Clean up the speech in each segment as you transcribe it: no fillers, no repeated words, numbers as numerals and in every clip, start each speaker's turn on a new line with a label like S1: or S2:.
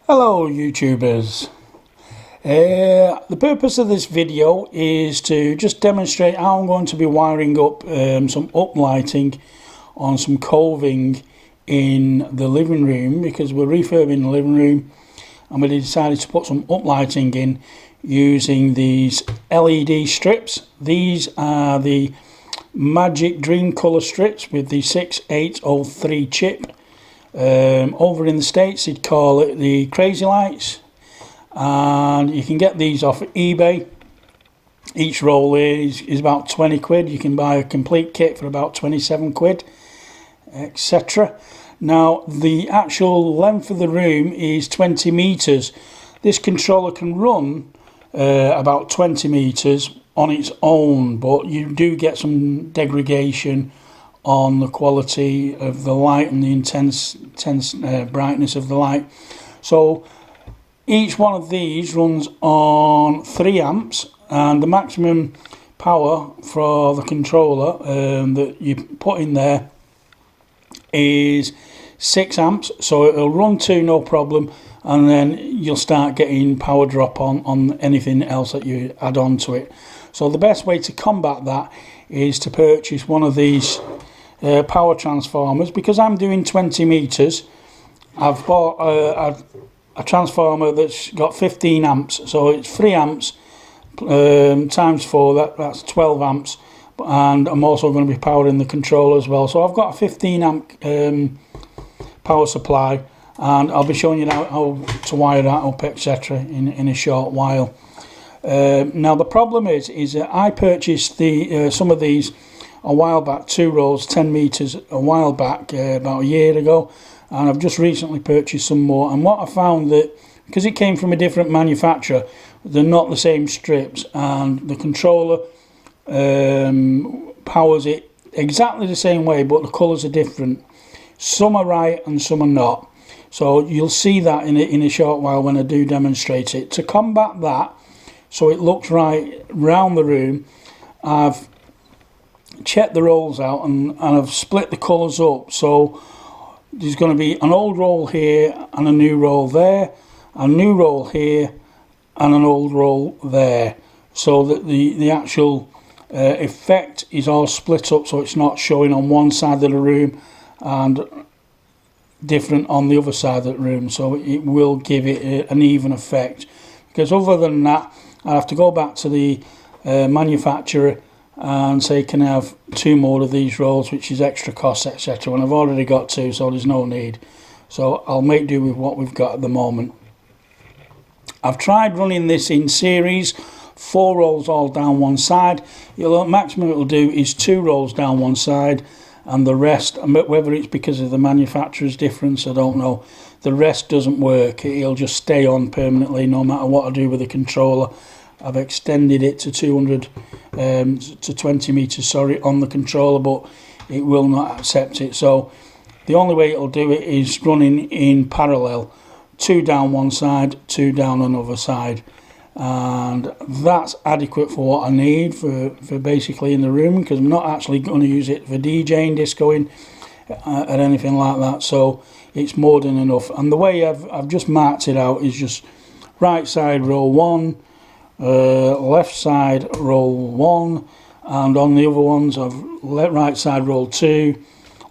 S1: Hello YouTubers. The purpose of this video is to just demonstrate how I'm going to be wiring up some uplighting on some coving in the living room, because we're refurbing the living room and we decided to put some uplighting in using these LED strips. These are the Magic Dream Colour strips with the 6803 chip. Over in the States they'd call it the Crazy Lights, and you can get these off eBay. Each roll is about 20 quid. You can buy a complete kit for about 27 quid, etc. Now the actual length of the room is 20 meters. This controller can run about 20 meters on its own, but you do get some degradation on the quality of the light and the intense brightness of the light. So each one of these runs on 3 amps, and the maximum power for the controller that you put in there is 6 amps, so it'll run 2 no problem, and then you'll start getting power drop on anything else that you add on to it. So the best way to combat that is to purchase one of these power transformers. Because I'm doing 20 meters, I've bought a transformer that's got 15 amps, so it's 3 amps times 4, that's 12 amps, and I'm also going to be powering the controller as well. So I've got a 15 amp power supply, and I'll be showing you how to wire that up, etc. in a short while. Now the problem is that I purchased some of these a while back, 2 rolls 10 meters a while back, about a year ago, and I've just recently purchased some more. And what I found, that because it came from a different manufacturer, they're not the same strips, and the controller powers it exactly the same way, but the colours are different. Some are right and some are not, so you'll see that in a short while when I do demonstrate it. To combat that, so it looks right round the room, I've checked the rolls out and I've split the colours up. So there's going to be an old roll here and a new roll there, a new roll here and an old roll there, so that the actual effect is all split up, so it's not showing on one side of the room and different on the other side of the room. So it will give it an even effect, because other than that I have to go back to the manufacturer and say, can I have 2 more of these rolls, which is extra cost, etc. when I've already got 2, so there's no need. So I'll make do with what we've got at the moment. I've tried running this in series, 4 rolls all down one side. Maximum it'll do is 2 rolls down one side, and the rest, whether it's because of the manufacturer's difference, I don't know, the rest doesn't work. It'll just stay on permanently no matter what I do with the controller. I've extended it to 20 meters, sorry, on the controller, but it will not accept it. So the only way it'll do it is running in parallel, 2 down one side, 2 down another side, and that's adequate for what I need for basically in the room, because I'm not actually going to use it for DJing, discoing, or anything like that. So it's more than enough. And the way I've just marked it out is just right side roll 1, left side roll 1, and on the other ones I've right side roll 2,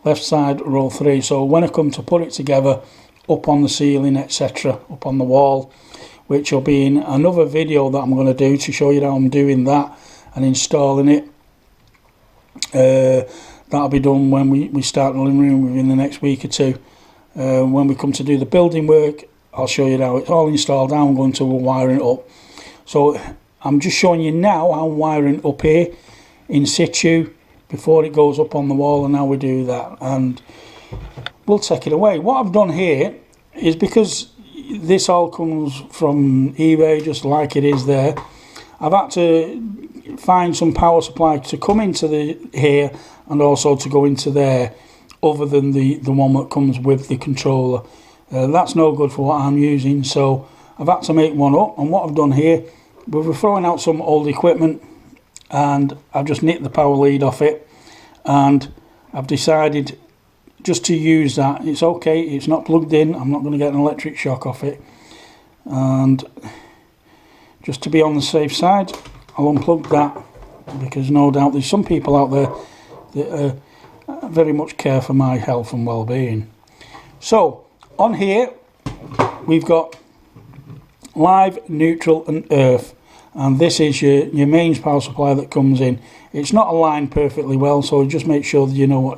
S1: left side roll 3. So when I come to put it together up on the ceiling, etc., up on the wall, which will be in another video that I'm going to do to show you how I'm doing that and installing it, that'll be done when we start the living room within the next week or 2. When we come to do the building work, I'll show you how it's all installed, how I'm going to wire it up. So I'm just showing you now how I'm wiring up here in situ before it goes up on the wall, and how we do that, and we'll take it away. What I've done here is, because this all comes from eBay just like it is there, I've had to find some power supply to come into here and also to go into there, other than the one that comes with the controller. That's no good for what I'm using, so I've had to make one up. And what I've done here, we're throwing out some old equipment, and I've just nicked the power lead off it, and I've decided just to use that. It's okay, it's not plugged in, I'm not going to get an electric shock off it. and just to be on the safe side, I'll unplug that, because no doubt there's some people out there that very much care for my health and well-being. So on here we've got live, neutral and earth, and this is your mains power supply that comes in. It's not aligned perfectly well, so just make sure that you know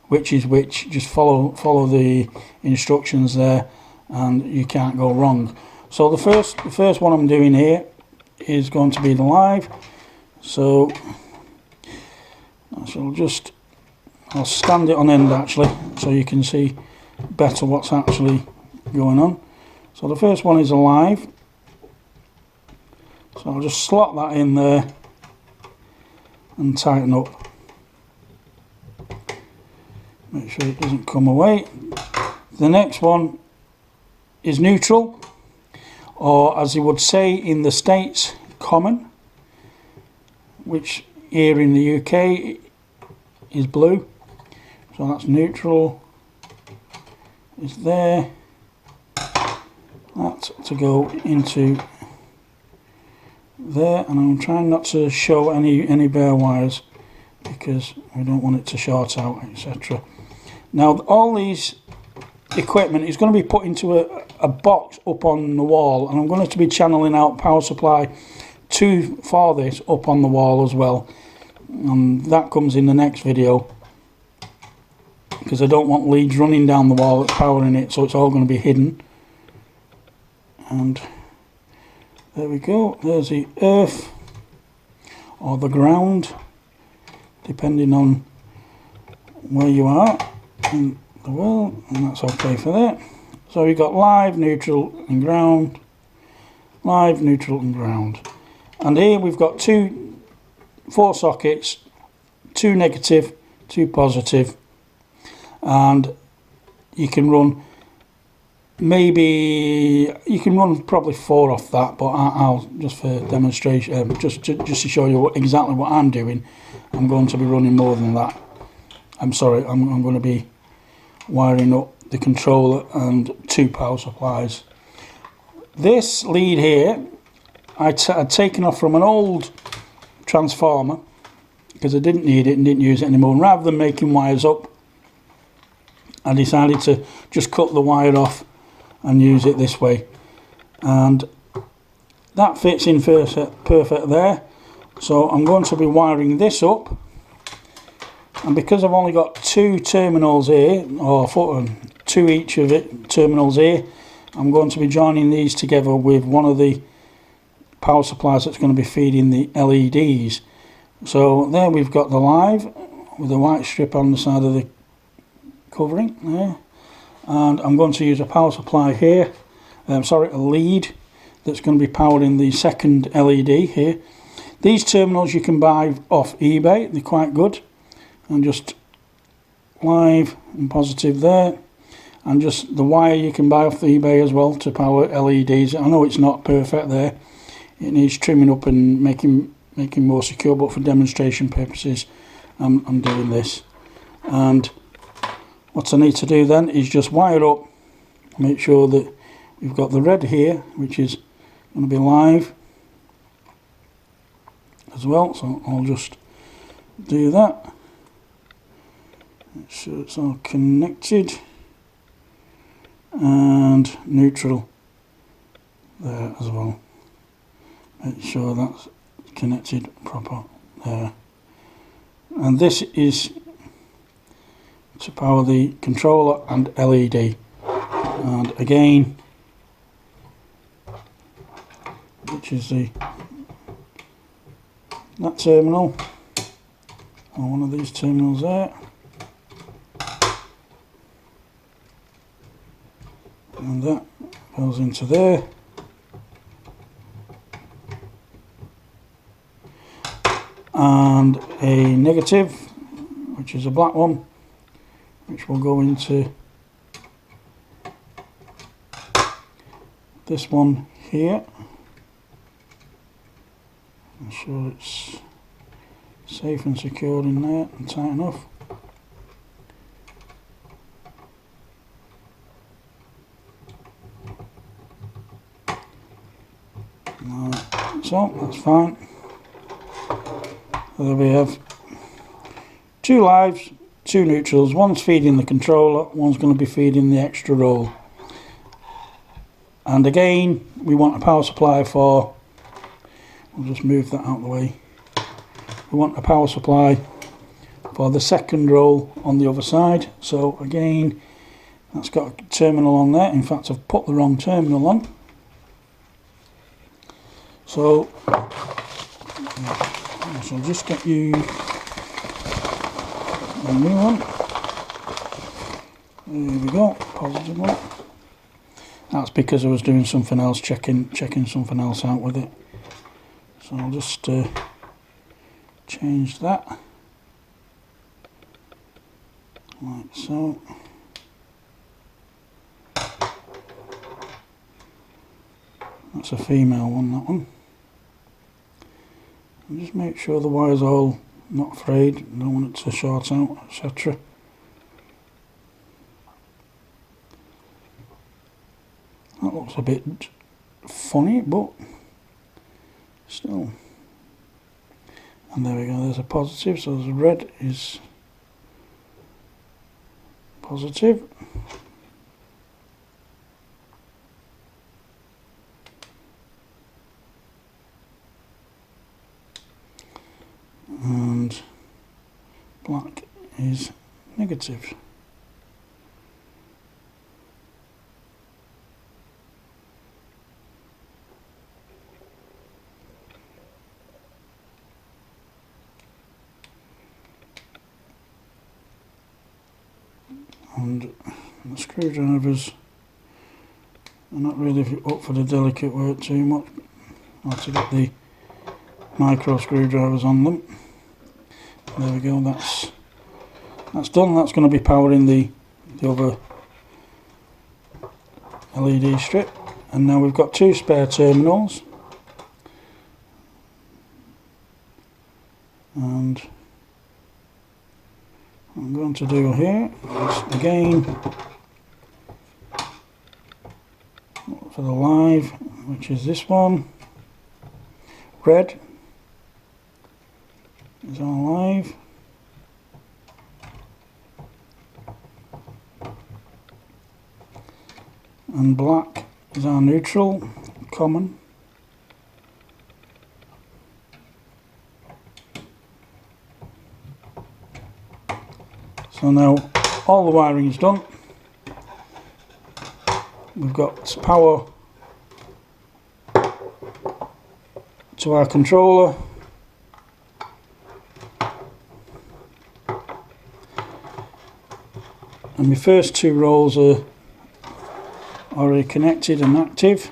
S1: which is which. Just follow the instructions there and you can't go wrong. So the first one I'm doing here is going to be the live. So I'll stand it on end actually, so you can see better what's actually going on. So the first one is a live. So I'll just slot that in there and tighten up. Make sure it doesn't come away. The next one is neutral, or as you would say in the States, common, which here in the UK is blue. So that's neutral, is there. That's to go into there, and I'm trying not to show any bare wires because we don't want it to short out, etc. Now all these equipment is going to be put into a box up on the wall, and I'm going to be channeling out power supply for this up on the wall as well, and that comes in the next video, because I don't want leads running down the wall that's powering it, so it's all going to be hidden. And there we go, there's the earth or the ground, depending on where you are in the world, and that's okay for that. So we've got live, neutral and ground, live, neutral and ground. And here we've got 4 sockets, 2 negative, 2 positive, and you can run probably 4 off that, but I'll just for demonstration, just to show you exactly what I'm doing, I'm going to be running more than that. I'm going to be wiring up the controller and 2 power supplies. This lead here I'd taken off from an old transformer because I didn't need it and didn't use it anymore, and rather than making wires up, I decided to just cut the wire off and use it this way, and that fits in perfect there. So I'm going to be wiring this up, and because I've only got 2 terminals here, or 2 each of it terminals here, I'm going to be joining these together with one of the power supplies that's going to be feeding the LEDs. So there we've got the live with the white strip on the side of the covering there, and I'm going to use a power supply here, a lead that's going to be powering the second LED here. These terminals you can buy off eBay, they're quite good, and just live and positive there, and just the wire you can buy off the eBay as well to power LEDs. I know it's not perfect there, it needs trimming up and making more secure, but for demonstration purposes I'm doing this. And what I need to do then is just wire up, make sure that we've got the red here, which is going to be live as well, so I'll just do that, make sure it's all connected, and neutral there as well, make sure that's connected proper there. And this is to power the controller and LED, and again, which is that terminal, or one of these terminals there, and that goes into there, and a negative, which is a black one, which will go into this one here. Make sure it's safe and secured in there and tight enough. like so, that's fine. So there we have 2 lives, 2 neutrals, one's feeding the controller, one's going to be feeding the extra roll. And again, we want a power supply for, I'll just move that out of the way, we want a power supply for the second roll on the other side. So again, that's got a terminal on there. In fact, I've put the wrong terminal on. So I'll just get you a new one. There we go, positive one. That's because I was doing something else, checking something else out with it. So I'll just change that like so. That's a female one, that one. And just make sure the wire's all not frayed, don't want it to short out, etc. That looks a bit funny, but still. And there we go, there's a positive, so the red is positive. And black is negative. And the screwdrivers are not really up for the delicate work too much. I have to get the micro screwdrivers on them. There we go, that's done. That's going to be powering the other LED strip. And now we've got 2 spare terminals. And what I'm going to do here is again for the live, which is this one, red is our live, and black is our neutral, common. So now all the wiring is done. We've got power to our controller. And my first 2 rolls are already connected and active.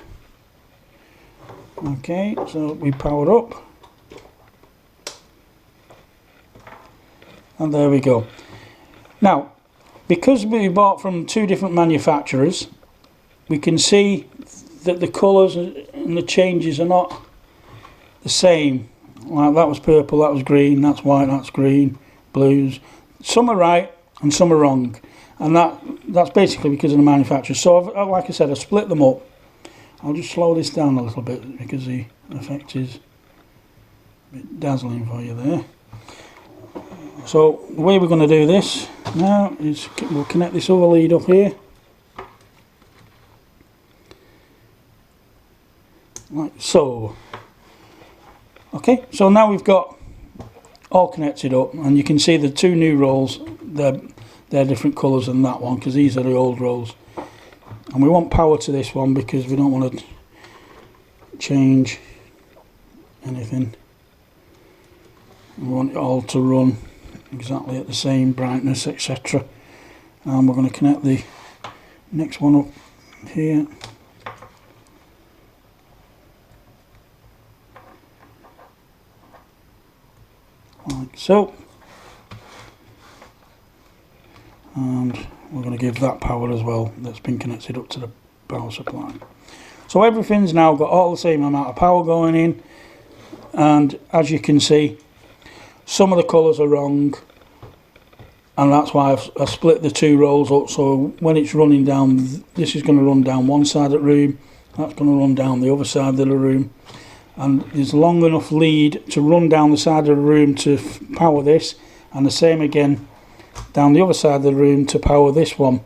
S1: Okay, so we power up. And there we go. Now, because we bought from 2 different manufacturers, we can see that the colours and the changes are not the same. Like that was purple, that was green, that's white, that's green, blues. Some are right and some are wrong. And that's basically because of the manufacturer. So like I said, I've split them up. I'll just slow this down a little bit because the effect is a bit dazzling for you there. So the way we're going to do this now is we'll connect this other lead up here. Like so. Okay, so now we've got all connected up, and you can see the 2 new rolls, they're different colours than that one because these are the old rolls. And we want power to this one because we don't want to change anything. We want it all to run exactly at the same brightness, etc. And we're going to connect the next one up here. Like so. And we're going to give that power as well that's been connected up to the power supply. So everything's now got all the same amount of power going in, and as you can see, some of the colours are wrong, and that's why I've split the 2 rolls up. So when it's running down, this is going to run down one side of the room, that's going to run down the other side of the room, and there's long enough lead to run down the side of the room to power this, and the same again down the other side of the room to power this one.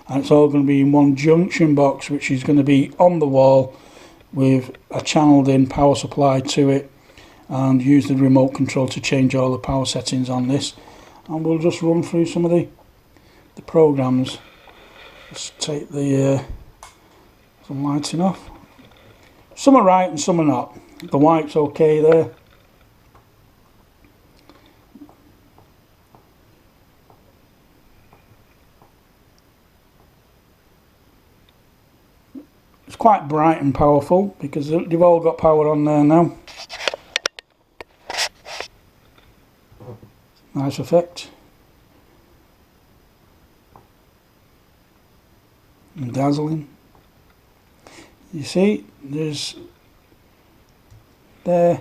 S1: And it's all going to be in one junction box, which is going to be on the wall with a channeled in power supply to it, and use the remote control to change all the power settings on this. And we'll just run through some of the programs. Just take the some lighting off. Some are right and some are not. The white's okay there. It's quite bright and powerful because they've all got power on there now. Nice effect. And dazzling. You see, they're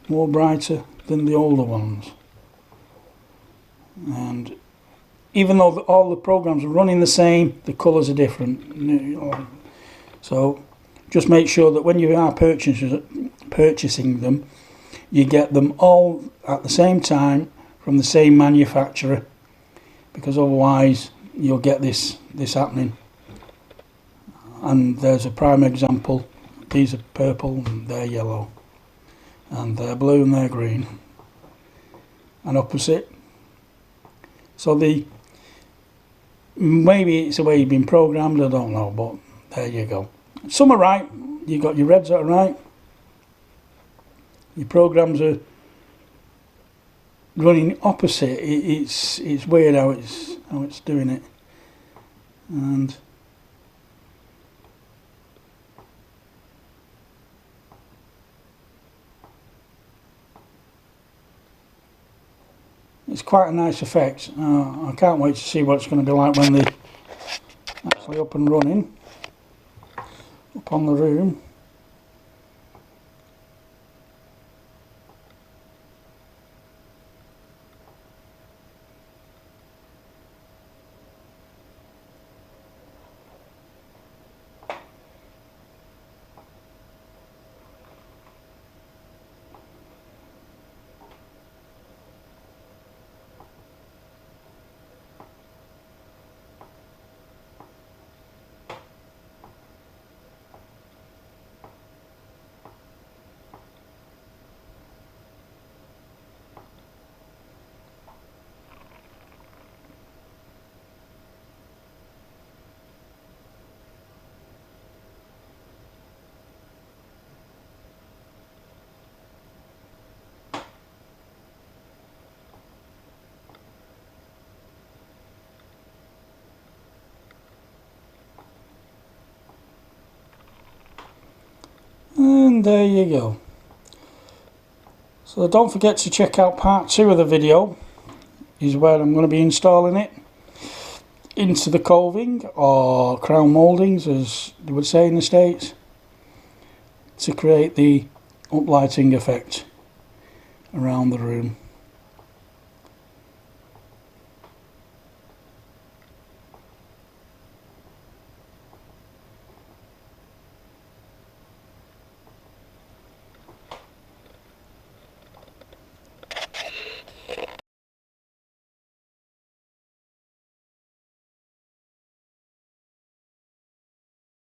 S1: more brighter than the older ones. And even though all the programs are running the same, the colours are different. So just make sure that when you are purchasing them, you get them all at the same time from the same manufacturer, because otherwise you'll get this happening. And there's a prime example. These are purple and they're yellow, and they're blue and they're green, and opposite. So maybe it's the way you've been programmed, I don't know, but there you go. Some are right. You got your reds that are right. Your programs are running opposite. It's weird how it's doing it. And it's quite a nice effect. I can't wait to see what it's going to be like when they're actually up and running up on the room. And there you go. So don't forget to check out part 2 of the video, is where I'm going to be installing it into the coving, or crown mouldings as they would say in the States, to create the uplighting effect around the room.